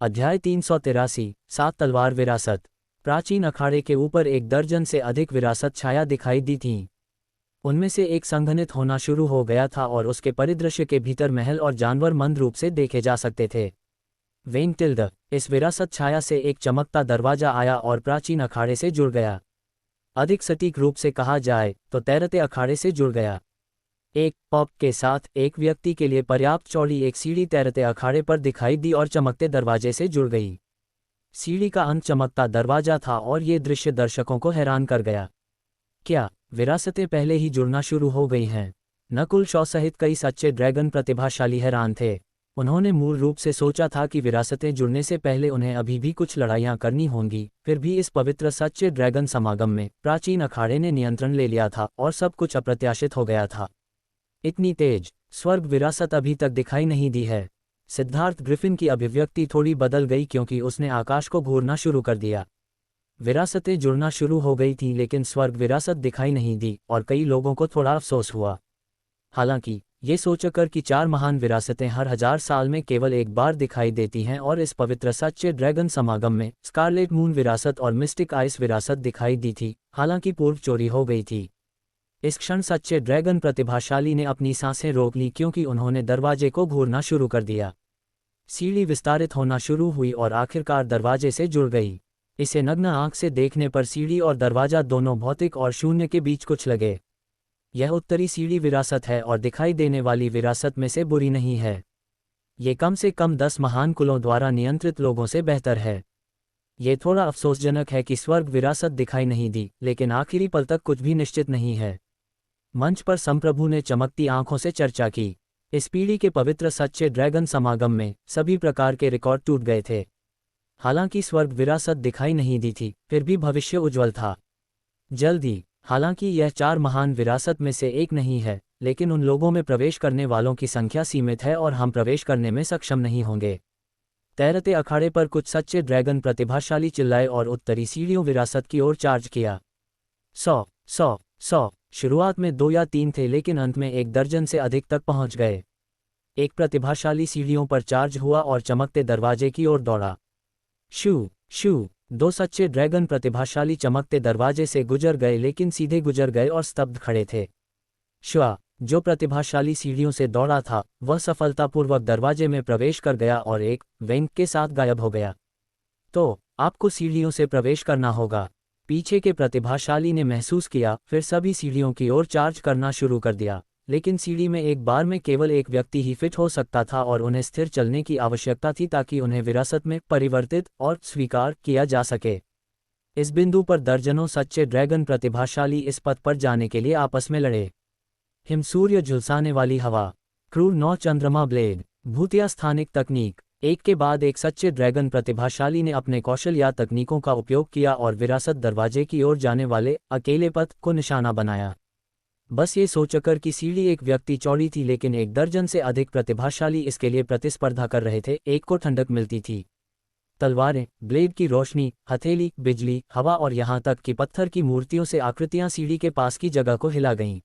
अध्याय 383 सात तलवार विरासत। प्राचीन अखाड़े के ऊपर एक दर्जन से अधिक विरासत छाया दिखाई दी थीं। उनमें से एक संघनित होना शुरू हो गया था और उसके परिदृश्य के भीतर महल और जानवर मंद रूप से देखे जा सकते थे। वेंटिल्ड, इस विरासत छाया से एक चमकता दरवाजा आया और प्राचीन अखाड़े से जुड़ गया। अधिक सटीक रूप से कहा जाए तो तैरते अखाड़े से जुड़ गया। एक पॉप के साथ एक व्यक्ति के लिए पर्याप्त चौड़ी एक सीढ़ी तैरते अखाड़े पर दिखाई दी और चमकते दरवाजे से जुड़ गई। सीढ़ी का अंत चमकता दरवाजा था और ये दृश्य दर्शकों को हैरान कर गया। क्या विरासतें पहले ही जुड़ना शुरू हो गई हैं? नकुल शॉ सहित कई सच्चे ड्रैगन प्रतिभाशाली हैरान थे। उन्होंने मूल रूप से सोचा था कि विरासतें जुड़ने से पहले उन्हें अभी भी कुछ लड़ाइयाँ करनी होंगी, फिर भी इस पवित्र सच्चे ड्रैगन समागम में प्राचीन अखाड़े ने नियंत्रण ले लिया था और सब कुछ अप्रत्याशित हो गया था। इतनी तेज स्वर्ग विरासत अभी तक दिखाई नहीं दी है। सिद्धार्थ ग्रिफिन की अभिव्यक्ति थोड़ी बदल गई क्योंकि उसने आकाश को घूरना शुरू कर दिया। विरासतें जुड़ना शुरू हो गई थीं लेकिन स्वर्ग विरासत दिखाई नहीं दी और कई लोगों को थोड़ा अफसोस हुआ। हालांकि ये सोचकर कि चार महान विरासतें हर 1000 साल में केवल एक बार दिखाई देती हैं और इस पवित्र सच्चे ड्रैगन समागम में स्कारलेट मून विरासत और मिस्टिक आइस विरासत दिखाई दी थी, हालांकि पूर्व चोरी हो गई थी। इस क्षण सच्चे ड्रैगन प्रतिभाशाली ने अपनी सांसें रोक ली क्योंकि उन्होंने दरवाजे को घूरना शुरू कर दिया। सीढ़ी विस्तारित होना शुरू हुई और आखिरकार दरवाजे से जुड़ गई। इसे नग्न आंख से देखने पर सीढ़ी और दरवाजा दोनों भौतिक और शून्य के बीच कुछ लगे। यह उत्तरी सीढ़ी विरासत है और दिखाई देने वाली विरासत में से बुरी नहीं है। ये कम से कम 10 महान कुलों द्वारा नियंत्रित लोगों से बेहतर है। ये थोड़ा अफसोसजनक है कि स्वर्ग विरासत दिखाई नहीं दी, लेकिन आखिरी पल तक कुछ भी निश्चित नहीं है। मंच पर संप्रभु ने चमकती आंखों से चर्चा की। इस पीढ़ी के पवित्र सच्चे ड्रैगन समागम में सभी प्रकार के रिकॉर्ड टूट गए थे। हालांकि स्वर्ग विरासत दिखाई नहीं दी थी, फिर भी भविष्य उज्ज्वल था। जल्दी, हालांकि यह चार महान विरासत में से एक नहीं है, लेकिन उन लोगों में प्रवेश करने वालों की संख्या सीमित है और हम प्रवेश करने में सक्षम नहीं होंगे। तैरते अखाड़े पर कुछ सच्चे ड्रैगन प्रतिभाशाली चिल्लाए और उत्तरी सीढ़ियों विरासत की ओर चार्ज किया। 100 शुरुआत में 2 या 3 थे लेकिन अंत में 1 दर्जन से अधिक तक पहुंच गए। एक प्रतिभाशाली सीढ़ियों पर चार्ज हुआ और चमकते दरवाजे की ओर दौड़ा। शू शू 2 सच्चे ड्रैगन प्रतिभाशाली चमकते दरवाजे से गुजर गए लेकिन सीधे गुजर गए और स्तब्ध खड़े थे। श्वा, जो प्रतिभाशाली सीढ़ियों से दौड़ा था, वह सफलतापूर्वक दरवाजे में प्रवेश कर गया और एक वेंक के साथ गायब हो गया। तो आपको सीढ़ियों से प्रवेश करना होगा, पीछे के प्रतिभाशाली ने महसूस किया। फिर सभी सीढ़ियों की ओर चार्ज करना शुरू कर दिया, लेकिन सीढ़ी में एक बार में केवल एक व्यक्ति ही फिट हो सकता था और उन्हें स्थिर चलने की आवश्यकता थी ताकि उन्हें विरासत में परिवर्तित और स्वीकार किया जा सके। इस बिंदु पर दर्जनों सच्चे ड्रैगन प्रतिभाशाली इस पथ पर जाने के लिए आपस में लड़े। हिमसूर्य झुलसाने वाली हवा, क्रूर 9 चंद्रमा ब्लेड, भूतिया स्थानिक तकनीक। एक के बाद एक सच्चे ड्रैगन प्रतिभाशाली ने अपने कौशल या तकनीकों का उपयोग किया और विरासत दरवाजे की ओर जाने वाले अकेले पथ को निशाना बनाया। बस ये सोचकर कि सीढ़ी एक व्यक्ति चौड़ी थी लेकिन 1 दर्जन से अधिक प्रतिभाशाली इसके लिए प्रतिस्पर्धा कर रहे थे, एक को ठंडक मिलती थी। तलवारें, ब्लेड की रोशनी, हथेली, बिजली, हवा और यहाँ तक कि पत्थर की मूर्तियों से आकृतियां सीढ़ी के पास की जगह को हिला गईं।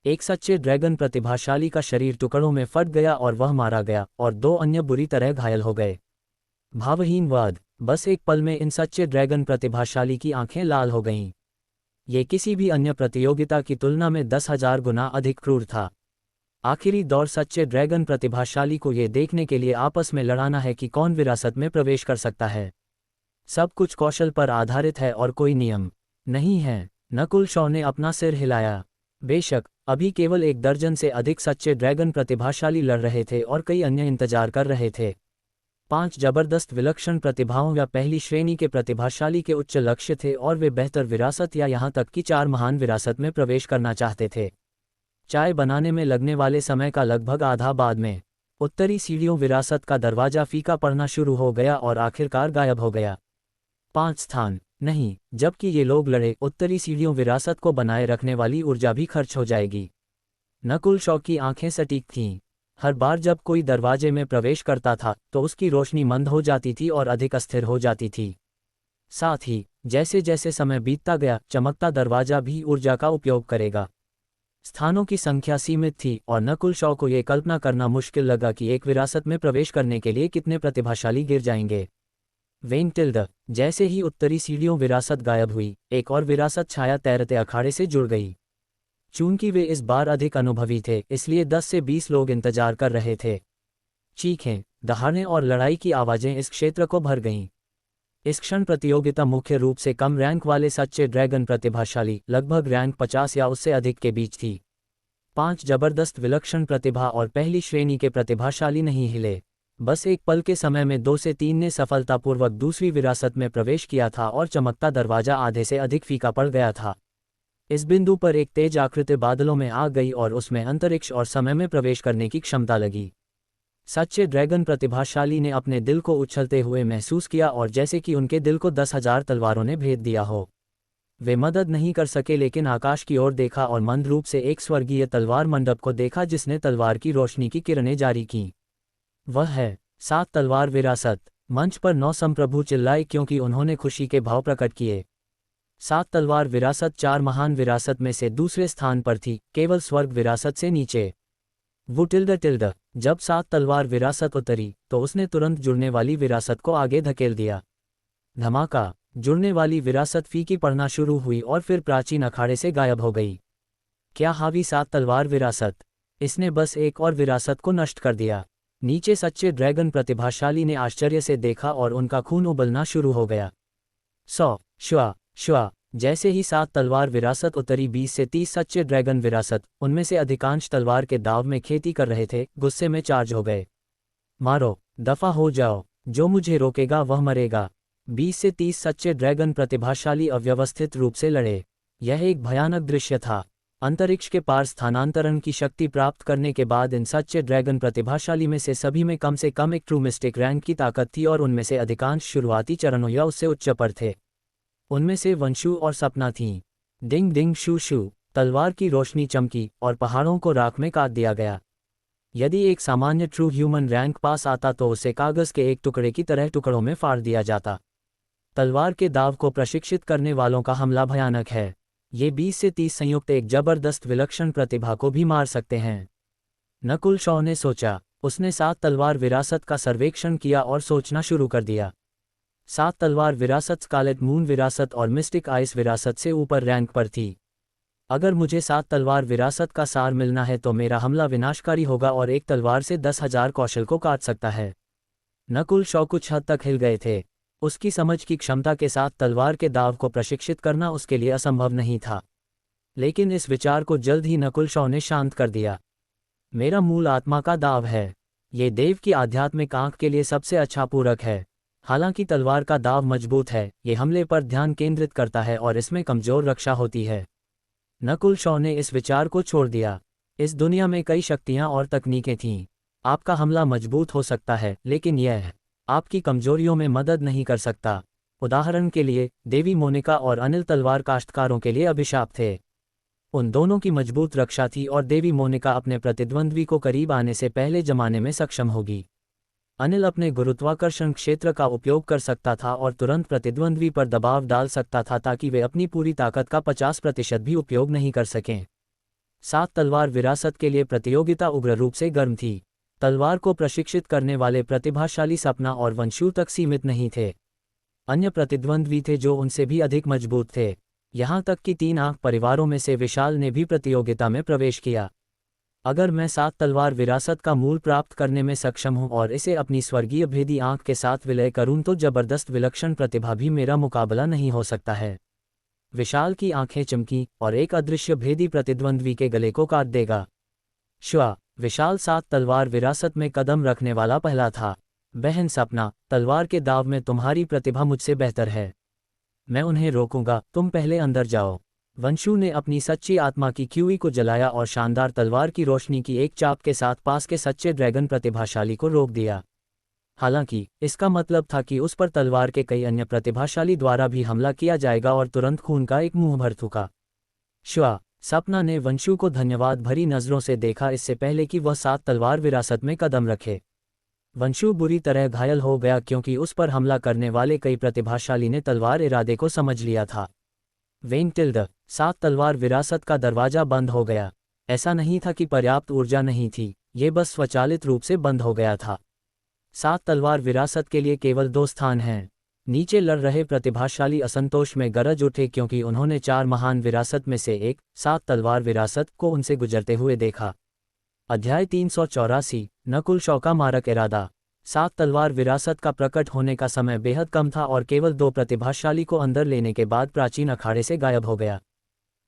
एक सच्चे ड्रैगन प्रतिभाशाली का शरीर टुकड़ों में फट गया और वह मारा गया और 2 अन्य बुरी तरह घायल हो गए। भावहीन वाद, बस एक पल में इन सच्चे ड्रैगन प्रतिभाशाली की आंखें लाल हो गईं। ये किसी भी अन्य प्रतियोगिता की तुलना में 10,000 गुना अधिक क्रूर था। आखिरी दौर सच्चे ड्रैगन प्रतिभाशाली को ये देखने के लिए आपस में लड़ाना है कि कौन विरासत में प्रवेश कर सकता है। सब कुछ कौशल पर आधारित है और कोई नियम नहीं है। नकुल शॉ ने अपना सिर हिलाया। बेशक अभी केवल 1 दर्जन से अधिक सच्चे ड्रैगन प्रतिभाशाली लड़ रहे थे और कई अन्य इंतजार कर रहे थे। 5 जबरदस्त विलक्षण प्रतिभाओं या पहली श्रेणी के प्रतिभाशाली के उच्च लक्ष्य थे और वे बेहतर विरासत या यहाँ तक कि 4 महान विरासत में प्रवेश करना चाहते थे। चाय बनाने में लगने वाले समय का लगभग आधा बाद में उत्तरी सीढ़ियों विरासत का दरवाजा फीका पड़ना शुरू हो गया और आखिरकार गायब हो गया। 5 स्थान नहीं, जबकि ये लोग लड़े, उत्तरी सीढ़ियों विरासत को बनाए रखने वाली ऊर्जा भी खर्च हो जाएगी। नकुल शॉ की आंखें सटीक थीं। हर बार जब कोई दरवाजे में प्रवेश करता था तो उसकी रोशनी मंद हो जाती थी और अधिक अस्थिर हो जाती थी। साथ ही जैसे जैसे समय बीतता गया, चमकता दरवाजा भी ऊर्जा का उपयोग करेगा। स्थानों की संख्या सीमित थी और नकुल शॉ को यह कल्पना करना मुश्किल लगा कि एक विरासत में प्रवेश करने के लिए कितने प्रतिभाशाली गिर जाएंगे। When tilde. जैसे ही उत्तरी सीढ़ियों विरासत गायब हुई, एक और विरासत छाया तैरते अखाड़े से जुड़ गई। चूंकि वे इस बार अधिक अनुभवी थे, इसलिए 10 से 20 लोग इंतजार कर रहे थे। चीखें, दहाड़ें और लड़ाई की आवाजें इस क्षेत्र को भर गईं। इस क्षण प्रतियोगिता मुख्य रूप से कम रैंक वाले सच्चे ड्रैगन प्रतिभाशाली, लगभग रैंक 50 या उससे अधिक के बीच थी। 5 जबरदस्त विलक्षण प्रतिभा और पहली श्रेणी के प्रतिभाशाली नहीं हिले। बस एक पल के समय में 2 से 3 ने सफलतापूर्वक दूसरी विरासत में प्रवेश किया था और चमकता दरवाजा आधे से अधिक फीका पड़ गया था। इस बिंदु पर एक तेज आकृति बादलों में आ गई और उसमें अंतरिक्ष और समय में प्रवेश करने की क्षमता लगी। सच्चे ड्रैगन प्रतिभाशाली ने अपने दिल को उछलते हुए महसूस किया और जैसे कि उनके दिल को 10,000 तलवारों ने भेद दिया हो। वे मदद नहीं कर सके, लेकिन आकाश की ओर देखा और मंद रूप से एक स्वर्गीय तलवार मंडप को देखा जिसने तलवार की रोशनी की किरणें जारी की। वह है 7 तलवार विरासत। मंच पर 9 संप्रभु चिल्लाए क्योंकि उन्होंने खुशी के भाव प्रकट किए। 7 तलवार विरासत 4 महान विरासत में से दूसरे स्थान पर थी, केवल स्वर्ग विरासत से नीचे। वो टिल्ड। जब 7 तलवार विरासत उतरी तो उसने तुरंत जुड़ने वाली विरासत को आगे धकेल दिया। धमाका। जुड़ने वाली विरासत फीकी पड़ना शुरू हुई और फिर प्राचीन अखाड़े से गायब हो गई। क्या हावी 7 तलवार विरासत! इसने बस एक और विरासत को नष्ट कर दिया। नीचे सच्चे ड्रैगन प्रतिभाशाली ने आश्चर्य से देखा और उनका खून उबलना शुरू हो गया। 100 श्वा। जैसे ही 7 तलवार विरासत उतरी, 20 से 30 सच्चे ड्रैगन विरासत, उनमें से अधिकांश तलवार के दाव में खेती कर रहे थे, गुस्से में चार्ज हो गए। मारो, दफा हो जाओ, जो मुझे रोकेगा वह मरेगा। 20 से 30 सच्चे ड्रैगन प्रतिभाशाली अव्यवस्थित रूप से लड़े। यह एक भयानक दृश्य था। अंतरिक्ष के पार स्थानांतरण की शक्ति प्राप्त करने के बाद इन सच्चे ड्रैगन प्रतिभाशाली में से कम एक ट्रू मिस्टिक रैंक की ताकत थी और उनमें से अधिकांश शुरुआती चरणों या उससे उच्च पर थे। उनमें से वंशु और सपना थीं। डिंग डिंग शू शू, तलवार की रोशनी चमकी और पहाड़ों को राख में काट दिया गया। यदि एक सामान्य ट्रू ह्यूमन रैंक पास आता तो उसे कागज के एक टुकड़े की तरह टुकड़ों में फाड़ दिया जाता। तलवार के दाव को प्रशिक्षित करने वालों का हमला भयानक है। ये 20 से 30 संयुक्त एक जबरदस्त विलक्षण प्रतिभा को भी मार सकते हैं। नकुल शॉ ने सोचा। उसने 7 तलवार विरासत का सर्वेक्षण किया और सोचना शुरू कर दिया। 7 तलवार विरासत स्कारलेट मून विरासत और मिस्टिक आइस विरासत से ऊपर रैंक पर थी। अगर मुझे 7 तलवार विरासत का सार मिलना है तो मेरा हमला विनाशकारी होगा और एक तलवार से 10,000 कौशल को काट सकता है। नकुल शॉ कुछ हद तक हिल गए थे। उसकी समझ की क्षमता के साथ तलवार के दाव को प्रशिक्षित करना उसके लिए असंभव नहीं था। लेकिन इस विचार को जल्द ही नकुल शॉ ने शांत कर दिया। मेरा मूल आत्मा का दाव है। ये देव की आध्यात्मिक आंख के लिए सबसे अच्छा पूरक है। हालांकि तलवार का दाव मजबूत है, ये हमले पर ध्यान केंद्रित करता है और इसमें कमजोर रक्षा होती है। नकुल शॉ ने इस विचार को छोड़ दिया। इस दुनिया में कई शक्तियां और तकनीकें थीं। आपका हमला मजबूत हो सकता है, लेकिन यह आपकी कमजोरियों में मदद नहीं कर सकता। उदाहरण के लिए, देवी मोनिका और अनिल तलवार काश्तकारों के लिए अभिशाप थे। उन दोनों की मजबूत रक्षा थी और देवी मोनिका अपने प्रतिद्वंद्वी को करीब आने से पहले जमाने में सक्षम होगी। अनिल अपने गुरुत्वाकर्षण क्षेत्र का उपयोग कर सकता था और तुरंत प्रतिद्वंद्वी पर दबाव डाल सकता था ताकि वे अपनी पूरी ताकत का 50% भी उपयोग नहीं कर सकें। 7 तलवार विरासत के लिए प्रतियोगिता उग्र रूप से गर्म थी। तलवार को प्रशिक्षित करने वाले प्रतिभाशाली सपना और वंशु तक सीमित नहीं थे। अन्य प्रतिद्वंद्वी थे जो उनसे भी अधिक मजबूत थे। यहाँ तक कि 3 आंख परिवारों में से विशाल ने भी प्रतियोगिता में प्रवेश किया। अगर मैं 7 तलवार विरासत का मूल प्राप्त करने में सक्षम हूँ और इसे अपनी स्वर्गीय भेदी आंख के साथ विलय करूँ तो जबरदस्त विलक्षण प्रतिभा भी मेरा मुकाबला नहीं हो सकता है। विशाल की आंखें चमकी और एक अदृश्य भेदी प्रतिद्वंद्वी के गले को काट देगा। श्वा। विशाल 7 तलवार विरासत में कदम रखने वाला पहला था। बहन सपना, तलवार के दाव में तुम्हारी प्रतिभा मुझसे बेहतर है। मैं उन्हें रोकूंगा, तुम पहले अंदर जाओ। वंशु ने अपनी सच्ची आत्मा की क्यूई को जलाया और शानदार तलवार की रोशनी की एक चाप के साथ पास के सच्चे ड्रैगन प्रतिभाशाली को रोक दिया। हालांकि इसका मतलब था कि उस पर तलवार के कई अन्य प्रतिभाशाली द्वारा भी हमला किया जाएगा और तुरंत खून का एक मुंह भर थूका। श्वा। सपना ने वंशु को धन्यवाद भरी नजरों से देखा इससे पहले कि वह 7 तलवार विरासत में कदम रखे। वंशु बुरी तरह घायल हो गया क्योंकि उस पर हमला करने वाले कई प्रतिभाशाली ने तलवार इरादे को समझ लिया था। When tilde. 7 तलवार विरासत का दरवाजा बंद हो गया। ऐसा नहीं था कि पर्याप्त ऊर्जा नहीं थी, ये बस स्वचालित रूप से बंद हो गया था। 7 तलवार विरासत के लिए केवल 2 स्थान हैं। नीचे लड़ रहे प्रतिभाशाली असंतोष में गरज उठे क्योंकि उन्होंने 4 महान विरासत में से एक 7 तलवार विरासत को उनसे गुजरते हुए देखा। अध्याय 384 नकुल शॉ का मारक इरादा। 7 तलवार विरासत का प्रकट होने का समय बेहद कम था और केवल 2 प्रतिभाशाली को अंदर लेने के बाद प्राचीन अखाड़े से गायब हो गया।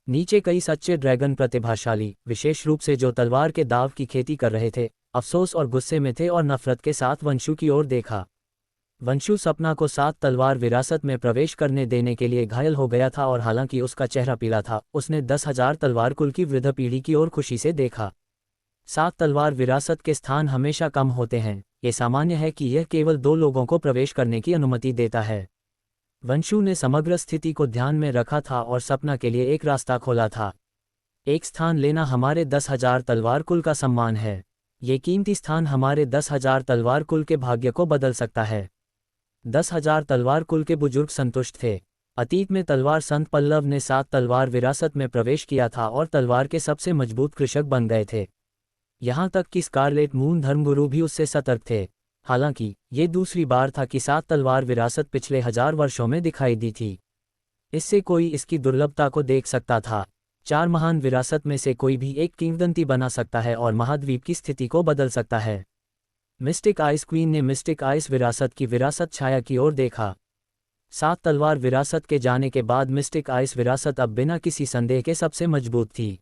नीचे कई सच्चे ड्रैगन प्रतिभाशाली, विशेष रूप से जो तलवार के दाव की खेती कर रहे थे, अफसोस और गुस्से में थे और नफरत के साथ वंशु की ओर देखा। वंशु सपना को 7 तलवार विरासत में प्रवेश करने देने के लिए घायल हो गया था और हालांकि उसका चेहरा पीला था, उसने 10,000 तलवार कुल की वृद्ध पीढ़ी की ओर खुशी से देखा। 7 तलवार विरासत के स्थान हमेशा कम होते हैं, ये सामान्य है कि यह केवल 2 लोगों को प्रवेश करने की अनुमति देता है। वंशु ने समग्र स्थिति को ध्यान में रखा था और सपना के लिए एक रास्ता खोला था। एक स्थान लेना हमारे 10,000 तलवार कुल का सम्मान है। ये कीमती स्थान हमारे 10,000 तलवार कुल के भाग्य को बदल सकता है। 10,000 तलवार कुल के बुजुर्ग संतुष्ट थे। अतीत में तलवार संत पल्लव ने 7 तलवार विरासत में प्रवेश किया था और तलवार के सबसे मजबूत कृषक बन गए थे। यहाँ तक कि स्कारलेट मून धर्मगुरु भी उससे सतर्क थे। हालांकि ये दूसरी बार था कि 7 तलवार विरासत पिछले 1000 वर्षों में दिखाई दी थी। इससे कोई इसकी दुर्लभता को देख सकता था। 4 महान विरासत में से कोई भी एक किंवदंती बना सकता है और महाद्वीप की स्थिति को बदल सकता है। मिस्टिक आइस क्वीन ने मिस्टिक आइस विरासत की विरासत छाया की ओर देखा। 7 तलवार विरासत के जाने के बाद मिस्टिक आइस विरासत अब बिना किसी संदेह के सबसे मजबूत थी।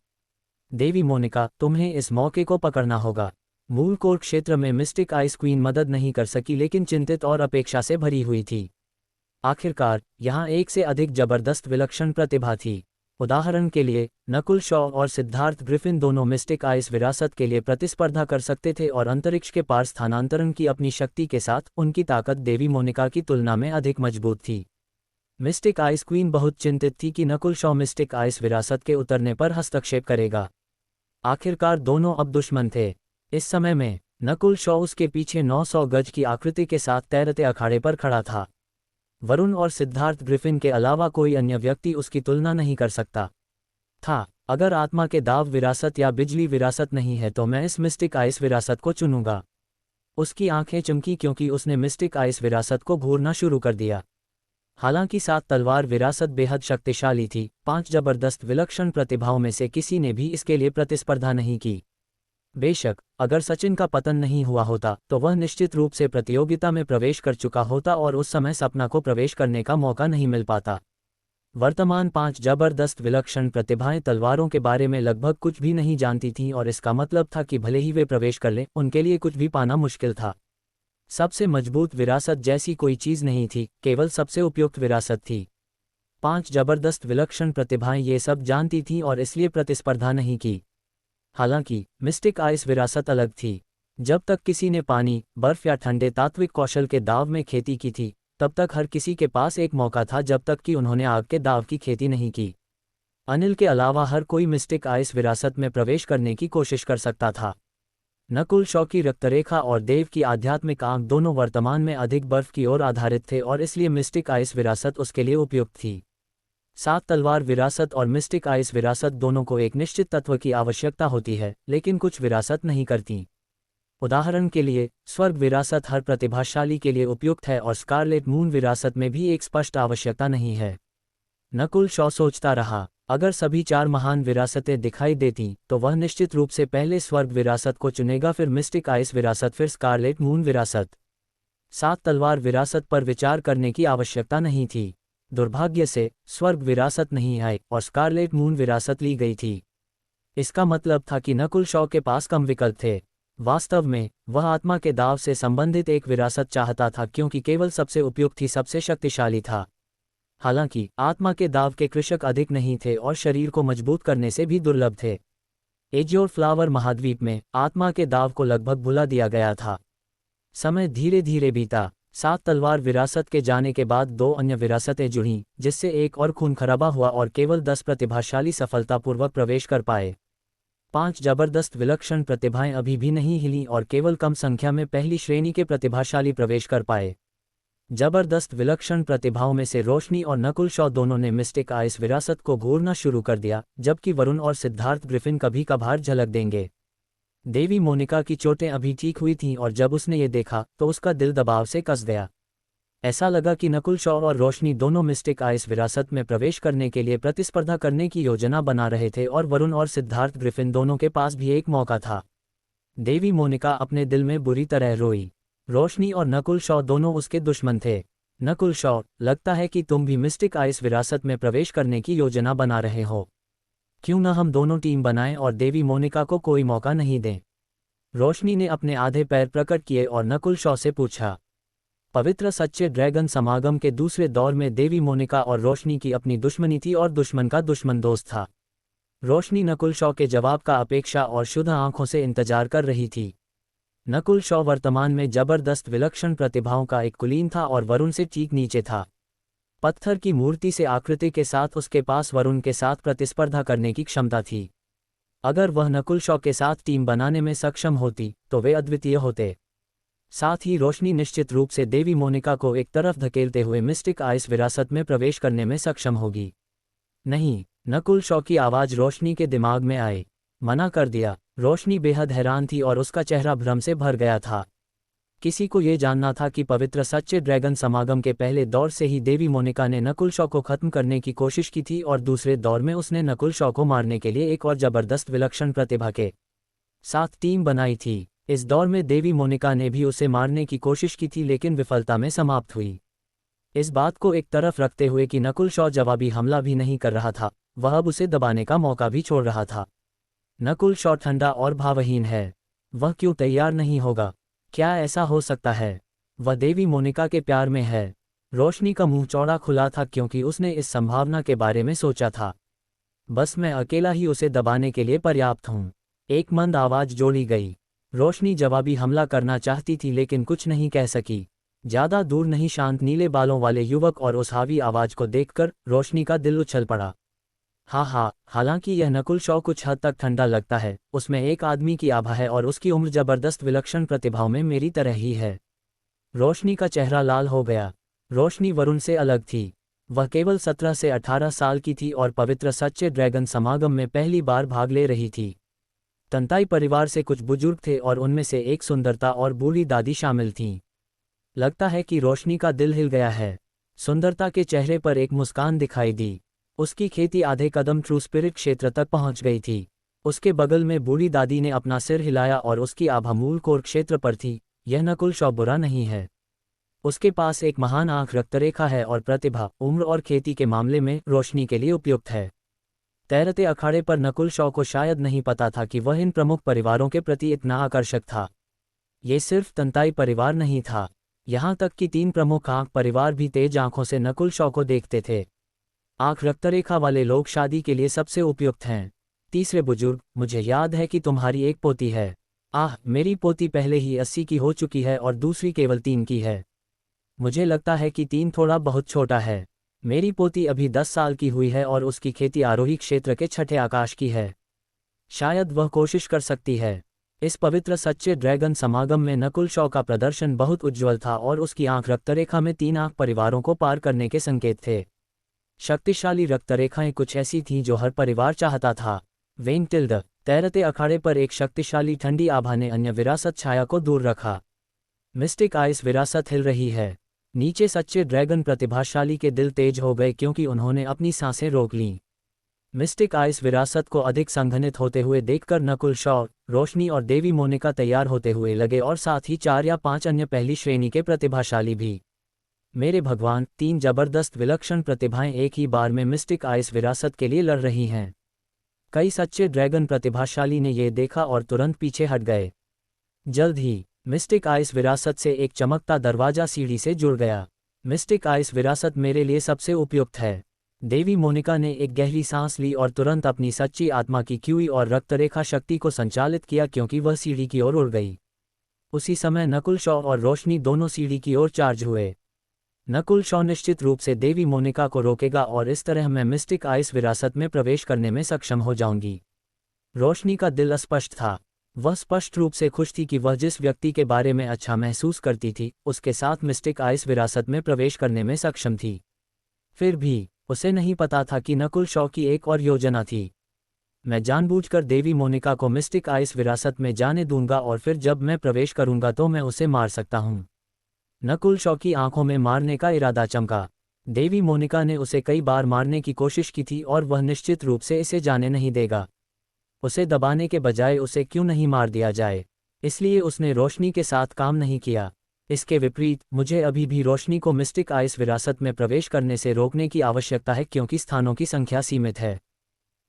देवी मोनिका, तुम्हें इस मौके को पकड़ना होगा। मूल कोर क्षेत्र में मिस्टिक आइस क्वीन मदद नहीं कर सकी लेकिन चिंतित और अपेक्षा से भरी हुई थी। आखिरकार यहाँ एक से अधिक जबरदस्त विलक्षण प्रतिभा थी। उदाहरण के लिए नकुल शॉ और सिद्धार्थ ग्रिफिन दोनों मिस्टिक आइस विरासत के लिए प्रतिस्पर्धा कर सकते थे और अंतरिक्ष के पार स्थानांतरण की अपनी शक्ति के साथ उनकी ताकत देवी मोनिका की तुलना में अधिक मजबूत थी। मिस्टिक आइस क्वीन बहुत चिंतित थी कि नकुल शॉ मिस्टिक आइस विरासत के उतरने पर हस्तक्षेप करेगा। आखिरकार दोनों अब दुश्मन थे। इस समय में नकुल शॉ उसके पीछे 900 गज की आकृति के साथ तैरते अखाड़े पर खड़ा था। वरुण और सिद्धार्थ ग्रिफिन के अलावा कोई अन्य व्यक्ति उसकी तुलना नहीं कर सकता था। अगर आत्मा के दाव विरासत या बिजली विरासत नहीं है तो मैं इस मिस्टिक आइस विरासत को चुनूंगा। उसकी आंखें चमकी क्योंकि उसने मिस्टिक आइस विरासत को घूरना शुरू कर दिया। हालांकि 7 तलवार विरासत बेहद शक्तिशाली थी, 5 जबरदस्त विलक्षण प्रतिभाओं में से किसी ने भी इसके लिए प्रतिस्पर्धा नहीं की। बेशक अगर सचिन का पतन नहीं हुआ होता तो वह निश्चित रूप से प्रतियोगिता में प्रवेश कर चुका होता और उस समय सपना को प्रवेश करने का मौका नहीं मिल पाता। वर्तमान 5 जबरदस्त विलक्षण प्रतिभाएं तलवारों के बारे में लगभग कुछ भी नहीं जानती थीं और इसका मतलब था कि भले ही वे प्रवेश कर लें, उनके लिए कुछ भी पाना मुश्किल था। सबसे मजबूत विरासत जैसी कोई चीज़ नहीं थी, केवल सबसे उपयुक्त विरासत थी। 5 जबरदस्त विलक्षण प्रतिभाएं ये सब जानती थीं और इसलिए प्रतिस्पर्धा नहीं की। हालांकि मिस्टिक आइस विरासत अलग थी। जब तक किसी ने पानी, बर्फ या ठंडे तात्विक कौशल के दाव में खेती की थी, तब तक हर किसी के पास एक मौका था जब तक कि उन्होंने आग के दाव की खेती नहीं की। अनिल के अलावा हर कोई मिस्टिक आइस विरासत में प्रवेश करने की कोशिश कर सकता था। नकुल शॉ की रक्तरेखा और देव की आध्यात्मिक आंख दोनों वर्तमान में अधिक बर्फ की ओर आधारित थे और इसलिए मिस्टिक आइस विरासत उसके लिए उपयुक्त थी। 7 तलवार विरासत और मिस्टिक आइस विरासत दोनों को एक निश्चित तत्व की आवश्यकता होती है, लेकिन कुछ विरासत नहीं करती। उदाहरण के लिए स्वर्ग विरासत हर प्रतिभाशाली के लिए उपयुक्त है और स्कारलेट मून विरासत में भी एक स्पष्ट आवश्यकता नहीं है। नकुल शॉ सोचता रहा, अगर सभी 4 महान विरासतें दिखाई देती तो वह निश्चित रूप से पहले स्वर्ग विरासत को चुनेगा, फिर मिस्टिक आइस विरासत, फिर स्कारलेट मून विरासत। 7 तलवार विरासत पर विचार करने की आवश्यकता नहीं थी। दुर्भाग्य से स्वर्ग विरासत नहीं आई और स्कारलेट मून विरासत ली गई थी। इसका मतलब था कि नकुल शॉ के पास कम विकल्प थे। वास्तव में वह आत्मा के दाव से संबंधित एक विरासत चाहता था क्योंकि केवल सबसे उपयुक्त ही सबसे शक्तिशाली था। हालांकि आत्मा के दाव के कृषक अधिक नहीं थे और शरीर को मजबूत करने से भी दुर्लभ थे। एज्योर फ्लावर महाद्वीप में आत्मा के दाव को लगभग भुला दिया गया था। समय धीरे धीरे बीता। 7 तलवार विरासत के जाने के बाद 2 अन्य विरासतें जुड़ीं, जिससे एक और खून खराबा हुआ और केवल 10 प्रतिभाशाली सफलतापूर्वक प्रवेश कर पाए। 5 जबरदस्त विलक्षण प्रतिभाएं अभी भी नहीं हिलीं और केवल कम संख्या में पहली श्रेणी के प्रतिभाशाली प्रवेश कर पाए। जबरदस्त विलक्षण प्रतिभाओं में से रोशनी और नकुल शॉ दोनों ने मिस्टिक आइस विरासत को घूरना शुरू कर दिया, जबकि वरुण और सिद्धार्थ ग्रिफिन कभी कभार झलक देंगे। देवी मोनिका की चोटें अभी ठीक हुई थीं और जब उसने ये देखा तो उसका दिल दबाव से कस गया। ऐसा लगा कि नकुल शॉ और रोशनी दोनों मिस्टिक आइस विरासत में प्रवेश करने के लिए प्रतिस्पर्धा करने की योजना बना रहे थे और वरुण और सिद्धार्थ ग्रिफिन दोनों के पास भी एक मौका था। देवी मोनिका अपने दिल में बुरी तरह रोई। रोशनी और नकुल शॉ दोनों उसके दुश्मन थे। नकुल शॉ, लगता है कि तुम भी मिस्टिक आइस विरासत में प्रवेश करने की योजना बना रहे हो। क्यों न हम दोनों टीम बनाएं और देवी मोनिका को कोई मौका नहीं दें। रोशनी ने अपने आधे पैर प्रकट किए और नकुल शॉ से पूछा। पवित्र सच्चे ड्रैगन समागम के दूसरे दौर में देवी मोनिका और रोशनी की अपनी दुश्मनी थी और दुश्मन का दुश्मन दोस्त था। रोशनी नकुल शॉ के जवाब का अपेक्षा और शुद्ध आंखों से इंतजार कर रही थी। नकुल शॉ वर्तमान में जबरदस्त विलक्षण प्रतिभाओं का एक कुलीन था और वरुण से ठीक नीचे था। पत्थर की मूर्ति से आकृति के साथ उसके पास वरुण के साथ प्रतिस्पर्धा करने की क्षमता थी। अगर वह नकुल शॉ के साथ टीम बनाने में सक्षम होती तो वे अद्वितीय होते। साथ ही रोशनी निश्चित रूप से देवी मोनिका को एक तरफ धकेलते हुए मिस्टिक आइस विरासत में प्रवेश करने में सक्षम होगी। नहीं, नकुल शॉ की आवाज़ रोशनी के दिमाग में आई। मना कर दिया। रोशनी बेहद हैरान थी और उसका चेहरा भ्रम से भर गया था। किसी को ये जानना था कि पवित्र सच्चे ड्रैगन समागम के पहले दौर से ही देवी मोनिका ने नकुल शॉ को खत्म करने की कोशिश की थी और दूसरे दौर में उसने नकुल शॉ को मारने के लिए एक और जबरदस्त विलक्षण प्रतिभा के साथ टीम बनाई थी। इस दौर में देवी मोनिका ने भी उसे मारने की कोशिश की थी लेकिन विफलता में समाप्त हुई। इस बात को एक तरफ रखते हुए कि नकुल शॉ जवाबी हमला भी नहीं कर रहा था, वह अब उसे दबाने का मौका भी छोड़ रहा था। नकुल शॉ ठंडा और भावहीन है। वह क्यों तैयार नहीं होगा? क्या ऐसा हो सकता है? वह देवी मोनिका के प्यार में है। रोशनी का मुंह चौड़ा खुला था क्योंकि उसने इस संभावना के बारे में सोचा था। बस मैं अकेला ही उसे दबाने के लिए पर्याप्त हूँ, एक मंद आवाज़ जोड़ी गई। रोशनी जवाबी हमला करना चाहती थी लेकिन कुछ नहीं कह सकी। ज़्यादा दूर नहीं, शांत नीले बालों वाले युवक और उस हावी आवाज़ को देखकर रोशनी का दिल उछल पड़ा। हाँ, हालांकि यह नकुल शॉ कुछ हद तक ठंडा लगता है, उसमें एक आदमी की आभा है और उसकी उम्र जबरदस्त विलक्षण प्रतिभाओं में मेरी तरह ही है। रोशनी का चेहरा लाल हो गया। रोशनी वरुण से अलग थी। वह केवल 17 से 18 साल की थी और पवित्र सच्चे ड्रैगन समागम में पहली बार भाग ले रही थी। तंताई परिवार से कुछ बुजुर्ग थे और उनमें से एक सुंदरता और बूढ़ी दादी शामिल थीं। लगता है कि रोशनी का दिल हिल गया है। सुंदरता के चेहरे पर एक मुस्कान दिखाई दी। उसकी खेती आधे कदम ट्रू स्पिरिट क्षेत्र तक पहुंच गई थी। उसके बगल में बूढ़ी दादी ने अपना सिर हिलाया और उसकी आभा मूल कोर क्षेत्र पर थी। यह नकुल शॉ बुरा नहीं है। उसके पास एक महान आंख, रक्तरेखा है और प्रतिभा, उम्र और खेती के मामले में रोशनी के लिए उपयुक्त है। तैरते अखाड़े पर नकुल शॉ को शायद नहीं पता था कि वह इन प्रमुख परिवारों के प्रति इतना आकर्षक था। ये सिर्फ तंताई परिवार नहीं था, यहाँ तक कि 3 प्रमुख आंख परिवार भी तेज आंखों से नकुल शॉ को देखते थे। आंख रक्तरेखा वाले लोग शादी के लिए सबसे उपयुक्त हैं। तीसरे बुजुर्ग, मुझे याद है कि तुम्हारी एक पोती है। मेरी पोती पहले ही 80 की हो चुकी है और दूसरी केवल 3 की है। मुझे लगता है कि 3 थोड़ा बहुत छोटा है। मेरी पोती अभी 10 साल की हुई है और उसकी खेती आरोही क्षेत्र के 6ठे आकाश की है। शायद वह कोशिश कर सकती है। इस पवित्र सच्चे ड्रैगन समागम में नकुल शॉ का प्रदर्शन बहुत उज्ज्वल था और उसकी आंख रक्तरेखा में 3 आंख परिवारों को पार करने के संकेत थे। शक्तिशाली रक्तरेखाएं कुछ ऐसी थीं जो हर परिवार चाहता था। वेंटिल्ड। तैरते अखाड़े पर एक शक्तिशाली ठंडी आभा ने अन्य विरासत छाया को दूर रखा। मिस्टिक आइस विरासत हिल रही है। नीचे सच्चे ड्रैगन प्रतिभाशाली के दिल तेज हो गए क्योंकि उन्होंने अपनी सांसें रोक लीं। मिस्टिक आइस विरासत को अधिक संघनित होते हुए देखकर नकुल शॉ, रोशनी और देवी मोनिका तैयार होते हुए लगे और साथ ही 4 या 5 अन्य पहली श्रेणी के प्रतिभाशाली भी। मेरे भगवान, 3 जबरदस्त विलक्षण प्रतिभाएं एक ही बार में मिस्टिक आइस विरासत के लिए लड़ रही हैं। कई सच्चे ड्रैगन प्रतिभाशाली ने यह देखा और तुरंत पीछे हट गए। जल्द ही मिस्टिक आइस विरासत से एक चमकता दरवाजा सीढ़ी से जुड़ गया। मिस्टिक आइस विरासत मेरे लिए सबसे उपयुक्त है। देवी मोनिका ने एक गहरी सांस ली और तुरंत अपनी सच्ची आत्मा की क्यूई और रक्तरेखा शक्ति को संचालित किया क्योंकि वह सीढ़ी की ओर उड़ गई। उसी समय नकुल शॉ और रोशनी दोनों सीढ़ी की ओर चार्ज हुए। नकुल शॉ निश्चित रूप से देवी मोनिका को रोकेगा और इस तरह मैं मिस्टिक आइस विरासत में प्रवेश करने में सक्षम हो जाऊंगी। रोशनी का दिल अस्पष्ट था। वह स्पष्ट रूप से खुश थी कि वह जिस व्यक्ति के बारे में अच्छा महसूस करती थी उसके साथ मिस्टिक आइस विरासत में प्रवेश करने में सक्षम थी। फिर भी उसे नहीं पता था कि नकुल शॉ की एक और योजना थी। मैं जानबूझकर देवी मोनिका को मिस्टिक आइस विरासत में जाने दूंगा और फिर जब मैं प्रवेश करूंगा तो मैं उसे मार सकता हूं। नकुल शॉ की आंखों में मारने का इरादा चमका। देवी मोनिका ने उसे कई बार मारने की कोशिश की थी और वह निश्चित रूप से इसे जाने नहीं देगा। उसे दबाने के बजाय उसे क्यों नहीं मार दिया जाए, इसलिए उसने रोशनी के साथ काम नहीं किया। इसके विपरीत मुझे अभी भी रोशनी को मिस्टिक आइस विरासत में प्रवेश करने से रोकने की आवश्यकता है क्योंकि स्थानों की संख्या सीमित है।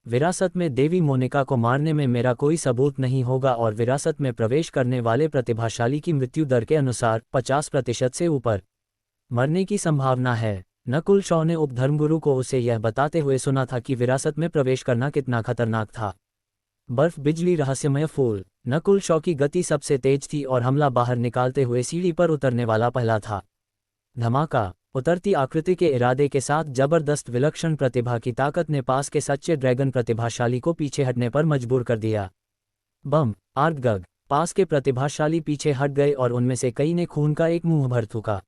विरासत में देवी मोनिका को मारने में मेरा कोई सबूत नहीं होगा और विरासत में प्रवेश करने वाले प्रतिभाशाली की मृत्यु दर के अनुसार 50% से ऊपर मरने की संभावना है। नकुल शॉ ने उपधर्मगुरु को उसे यह बताते हुए सुना था कि विरासत में प्रवेश करना कितना खतरनाक था। बर्फ बिजली रहस्यमय फूल। नकुल शॉ की गति सबसे तेज थी और हमला बाहर निकालते हुए सीढ़ी पर उतरने वाला पहला था। धमाका। उतरती आकृति के इरादे के साथ जबरदस्त विलक्षण प्रतिभा की ताकत ने पास के सच्चे ड्रैगन प्रतिभाशाली को पीछे हटने पर मजबूर कर दिया। बम। आर्गग। पास के प्रतिभाशाली पीछे हट गए और उनमें से कई ने खून का एक मुंह भर थूका।